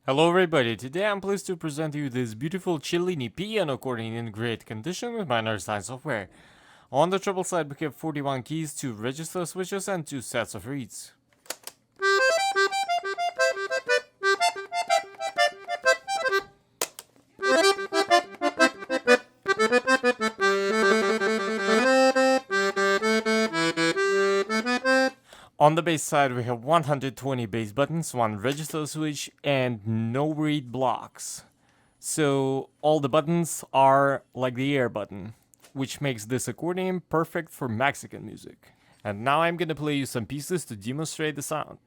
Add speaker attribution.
Speaker 1: Hello everybody, today I'm pleased to present you this beautiful Cellini piano accordion in great condition with minor design software. On the treble side we have 41 keys, 2 register switches and 2 sets of reeds. On the bass side we have 120 bass buttons, 1 register switch and no reed blocks. So all the buttons are like the air button, which makes this accordion perfect for Mexican music. And now I'm gonna play you some pieces to demonstrate the sound.